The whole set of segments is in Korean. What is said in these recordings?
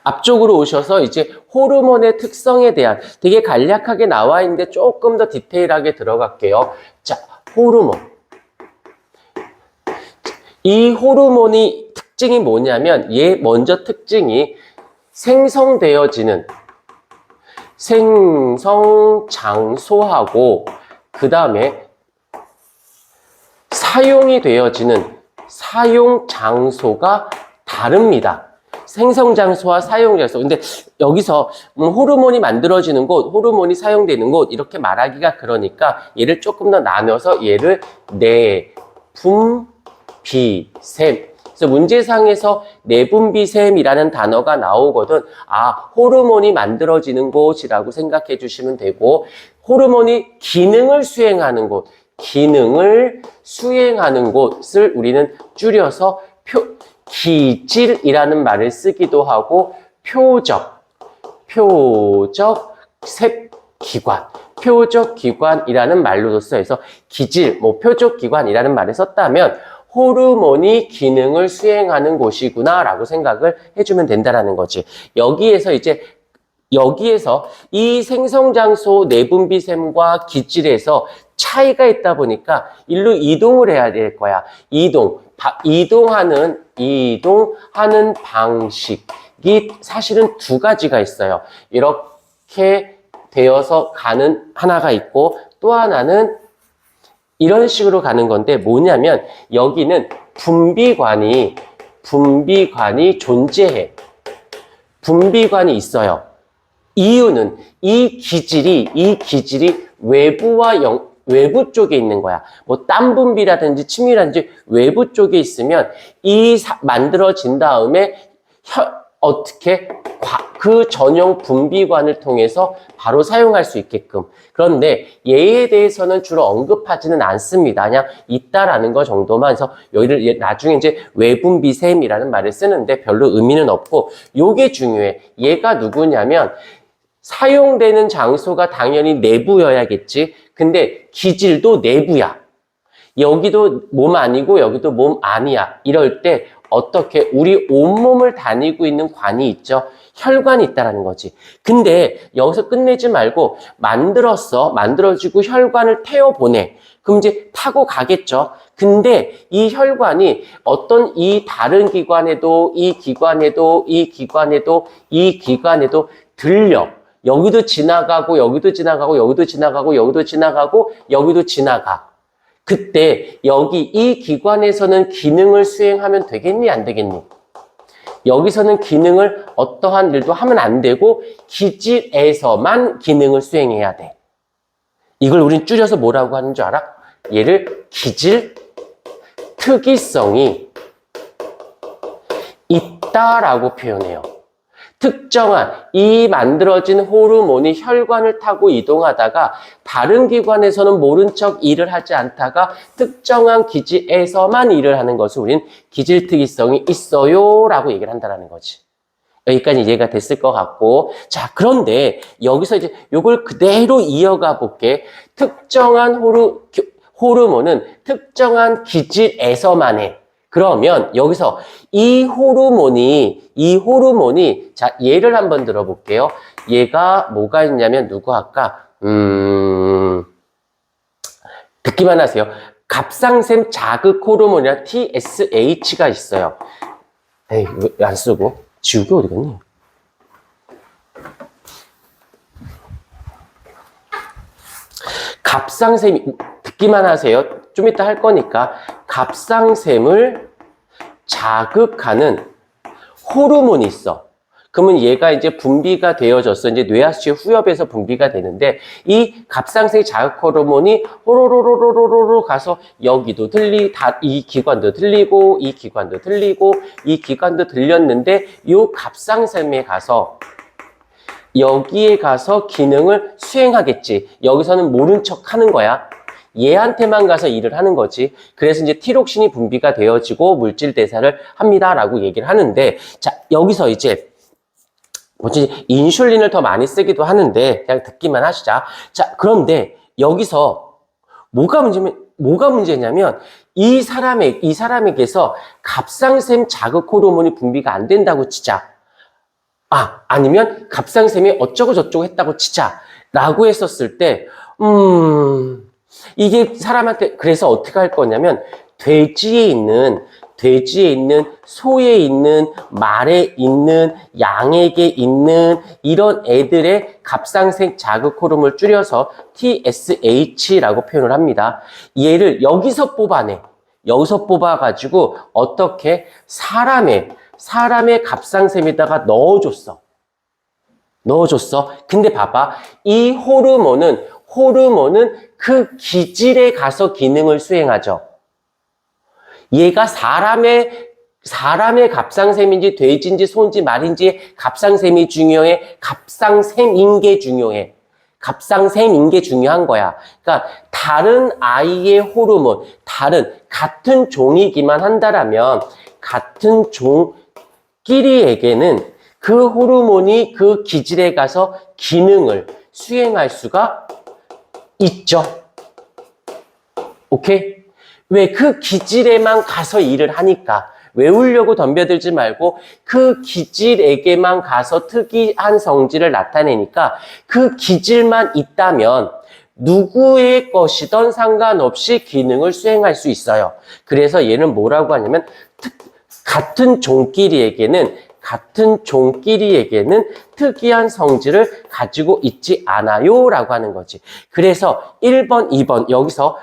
앞쪽으로 오셔서 이제 호르몬의 특성에 대한 되게 간략하게 나와 있는데 조금 더 디테일하게 들어갈게요. 자, 호르몬. 이 호르몬이 특징이 뭐냐면 먼저 특징이 생성되어지는 생성 장소하고 그 다음에 사용이 되어지는 사용 장소가 다릅니다. 생성 장소와 사용 장소. 근데 여기서 호르몬이 만들어지는 곳, 호르몬이 사용되는 곳 이렇게 말하기가 그러니까 얘를 조금 더 나눠서 얘를 내분비샘. 그래서 문제상에서 내분비샘이라는 단어가 나오거든. 아, 호르몬이 만들어지는 곳이라고 생각해 주시면 되고, 호르몬이 기능을 수행하는 곳, 기능을 수행하는 곳을 우리는 줄여서 기질이라는 말을 쓰기도 하고, 표적세기관, 표적기관이라는 말로도 써서 기질, 표적기관이라는 말을 썼다면 호르몬이 기능을 수행하는 곳이구나 라고 생각을 해주면 된다라는 거지. 여기에서 이 생성장소 내분비샘과 기질에서 차이가 있다 보니까 일로 이동을 해야 될 거야. 이동하는 방식이 사실은 두 가지가 있어요. 이렇게 되어서 가는 하나가 있고 또 하나는 이런 식으로 가는 건데 뭐냐면 여기는 분비관이 존재해. 분비관이 있어요. 이유는 이 기질이 외부 쪽에 있는 거야. 뭐 땀 분비라든지 침이라든지 외부 쪽에 있으면 만들어진 다음에 어떻게 그 전용 분비관을 통해서 바로 사용할 수 있게끔. 그런데 얘에 대해서는 주로 언급하지는 않습니다. 그냥 있다라는 거 정도만 해서 여기를 나중에 이제 외분비샘이라는 말을 쓰는데 별로 의미는 없고 요게 중요해. 얘가 누구냐면 사용되는 장소가 당연히 내부여야겠지. 근데 기질도 내부야. 여기도 몸 아니고 여기도 몸 아니야. 이럴 때 어떻게 우리 온몸을 다니고 있는 관이 있죠. 혈관이 있다라는 거지. 근데 여기서 끝내지 말고 만들어지고 혈관을 태워보내. 그럼 이제 타고 가겠죠. 근데 이 혈관이 어떤 이 다른 기관에도 이 기관에도 들려. 여기도 지나가고 여기도 지나가고 여기도 지나가고 여기도 지나가고 여기도 지나가. 그때 여기 이 기관에서는 기능을 수행하면 되겠니? 안 되겠니? 여기서는 기능을 어떠한 일도 하면 안 되고 기질에서만 기능을 수행해야 돼. 이걸 우린 줄여서 뭐라고 하는 줄 알아? 얘를 기질 특이성이 있다라고 표현해요. 특정한 이 만들어진 호르몬이 혈관을 타고 이동하다가 다른 기관에서는 모른 척 일을 하지 않다가 특정한 기질에서만 일을 하는 것을 우리는 기질 특이성이 있어요 라고 얘기를 한다는 거지. 여기까지 이해가 됐을 것 같고, 자, 그런데 여기서 이제 요걸 그대로 이어가 볼게. 특정한 호르몬은 특정한 기질에서만 해. 그러면 여기서 이 호르몬이 자, 얘를 한번 들어볼게요. 얘가 뭐가 있냐면 누구 할까? 듣기만 하세요. 갑상샘 자극 호르몬이나 TSH가 있어요. 에이, 왜 안 쓰고? 지우개 어디 갔니? 갑상샘이 듣기만 하세요. 좀 이따 할 거니까. 갑상샘을 자극하는 호르몬이 있어. 그러면 얘가 이제 분비가 되어졌어. 이제 뇌하수의 후엽에서 분비가 되는데 이 갑상샘 자극 호르몬이 호로로로로로로 가서 여기도 이 기관도 들리고 이 기관도 들리고 이 기관도 들렸는데 이 갑상샘에 가서 여기에 가서 기능을 수행하겠지. 여기서는 모른 척 하는 거야. 얘한테만 가서 일을 하는 거지. 그래서 이제 티록신이 분비가 되어지고 물질 대사를 합니다라고 얘기를 하는데, 자, 여기서 이제 뭐지, 인슐린을 더 많이 쓰기도 하는데 그냥 듣기만 하시자. 자, 그런데 여기서 뭐가 문제냐면 이 사람에게서 갑상샘 자극 호르몬이 분비가 안 된다고 치자. 아니면 갑상샘이 어쩌고 저쩌고 했다고 치자. 라고 했었을 때, 이게 사람한테, 그래서 어떻게 할 거냐면, 돼지에 있는, 소에 있는, 말에 있는, 양에게 있는 이런 애들의 갑상샘 자극 호르몬을 줄여서 TSH라고 표현을 합니다. 얘를 여기서 뽑아내. 여기서 뽑아가지고 어떻게 사람의 갑상샘에다가 넣어줬어. 근데 봐봐. 이 호르몬은 그 기질에 가서 기능을 수행하죠. 얘가 사람의 갑상샘인지 돼지인지 소인지 말인지 갑상샘이 중요해. 갑상샘인 게 중요한 거야. 그러니까 다른 아이의 호르몬, 같은 종이기만 한다라면 같은 종끼리에게는 그 호르몬이 그 기질에 가서 기능을 수행할 수가 있죠. 오케이? 왜? 그 기질에만 가서 일을 하니까. 외우려고 덤벼들지 말고 그 기질에게만 가서 특이한 성질을 나타내니까 그 기질만 있다면 누구의 것이든 상관없이 기능을 수행할 수 있어요. 그래서 얘는 뭐라고 하냐면 같은 종끼리에게는 특이한 성질을 가지고 있지 않아요 라고 하는 거지. 그래서 1번, 2번 여기서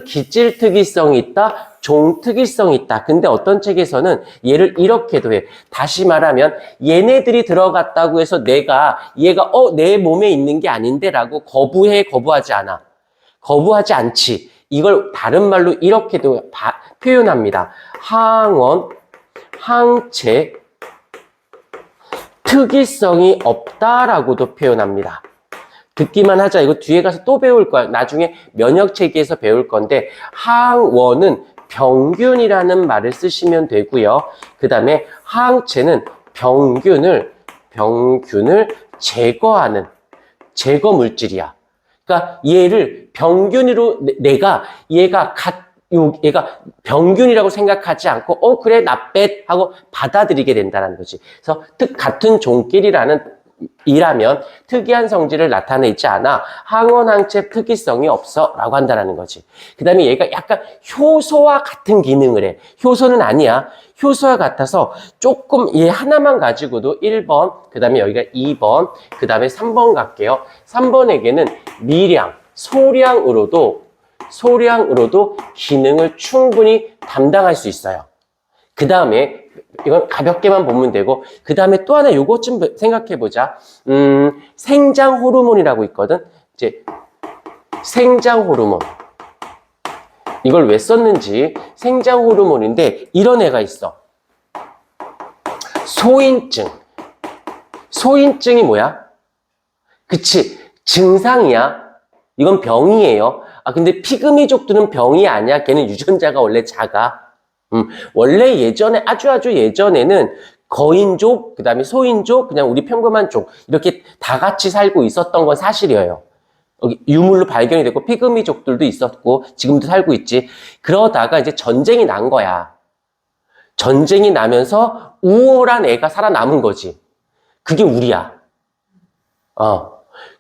기질 특이성이 있다, 종 특이성이 있다. 근데 어떤 책에서는 얘를 이렇게도 해. 다시 말하면 얘네들이 들어갔다고 해서 얘가 내 몸에 있는 게 아닌데 라고 거부하지 않아. 거부하지 않지. 이걸 다른 말로 이렇게도 표현합니다. 항원, 항체, 특이성이 없다라고도 표현합니다. 듣기만 하자. 이거 뒤에 가서 또 배울 거야. 나중에 면역체계에서 배울 건데 항원은 병균이라는 말을 쓰시면 되고요. 그 다음에 항체는 병균을 제거하는 제거 물질이야. 그러니까 얘를 병균으로 얘가 병균이라고 생각하지 않고 그래 나빼 하고 받아들이게 된다는 거지. 그래서 같은 종끼리라면 특이한 성질을 나타내지 않아 항원 항체 특이성이 없어 라고 한다는 거지. 그 다음에 얘가 약간 효소와 같은 기능을 해. 효소는 아니야. 효소와 같아서 조금 얘 하나만 가지고도 1번, 그 다음에 여기가 2번, 그 다음에 3번 갈게요. 3번에게는 미량, 소량으로도 기능을 충분히 담당할 수 있어요. 그 다음에 이건 가볍게만 보면 되고, 그 다음에 또 하나 요것 좀 생각해보자. 생장 호르몬이라고 있거든. 이제 생장 호르몬. 이걸 왜 썼는지. 생장 호르몬인데 이런 애가 있어. 소인증. 소인증이 뭐야? 그치. 증상이야. 이건 병이에요. 근데 피그미족들은 병이 아니야. 걔는 유전자가 원래 작아. 원래 예전에, 아주 예전에는 거인족, 그 다음에 소인족, 그냥 우리 평범한 족, 이렇게 다 같이 살고 있었던 건 사실이에요. 여기 유물로 발견이 됐고, 피그미족들도 있었고, 지금도 살고 있지. 그러다가 이제 전쟁이 난 거야. 전쟁이 나면서 우월한 애가 살아남은 거지. 그게 우리야.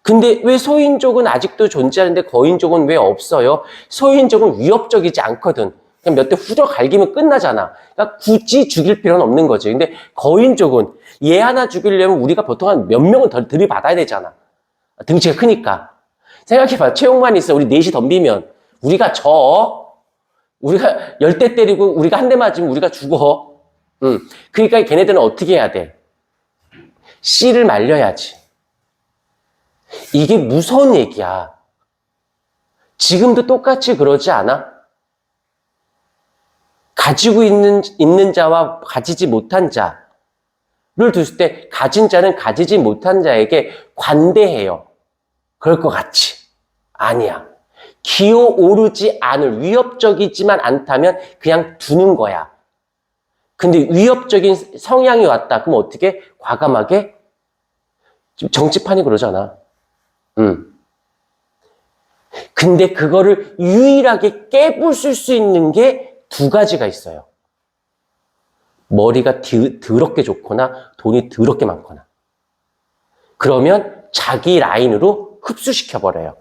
근데 왜 소인족은 아직도 존재하는데 거인족은 왜 없어요? 소인족은 위협적이지 않거든. 그냥 몇 대 후져 갈기면 끝나잖아. 그러니까 굳이 죽일 필요는 없는 거지. 근데 거인족은 얘 하나 죽이려면 우리가 보통 한 몇 명은 더 들이받아야 되잖아. 등치가 크니까. 생각해봐. 체육만 있어. 우리 넷이 덤비면 우리가 우리가 10대 때리고 우리가 한 대 맞으면 우리가 죽어. 그러니까 걔네들은 어떻게 해야 돼? 씨를 말려야지. 이게 무서운 얘기야. 지금도 똑같이 그러지 않아? 가지고 있는 자와 가지지 못한 자를 둘 때 가진 자는 가지지 못한 자에게 관대해요. 그럴 것 같지? 아니야. 기어오르지 않을, 위협적이지만 않다면 그냥 두는 거야. 근데 위협적인 성향이 왔다. 그럼 어떻게? 과감하게? 지금 정치판이 그러잖아. 근데 그거를 유일하게 깨부술 수 있는 게 두 가지가 있어요. 머리가 더럽게 좋거나 돈이 더럽게 많거나. 그러면 자기 라인으로 흡수시켜버려요.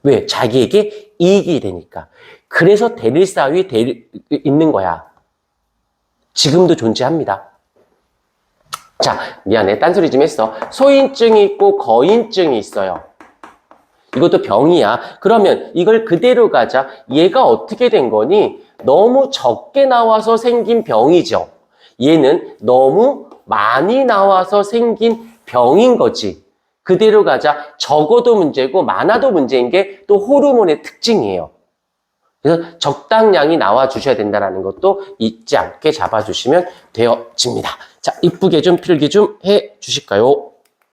왜? 자기에게 이익이 되니까. 그래서 대릴사위 있는 거야. 지금도 존재합니다. 자, 미안해. 딴소리 좀 했어. 소인증이 있고 거인증이 있어요. 이것도 병이야. 그러면 이걸 그대로 가자. 얘가 어떻게 된 거니? 너무 적게 나와서 생긴 병이죠. 얘는 너무 많이 나와서 생긴 병인 거지. 그대로 가자. 적어도 문제고 많아도 문제인 게 또 호르몬의 특징이에요. 그래서 적당량이 나와 주셔야 된다는 것도 잊지 않게 잡아주시면 되어집니다. 자, 이쁘게 좀 필기 좀 해 주실까요?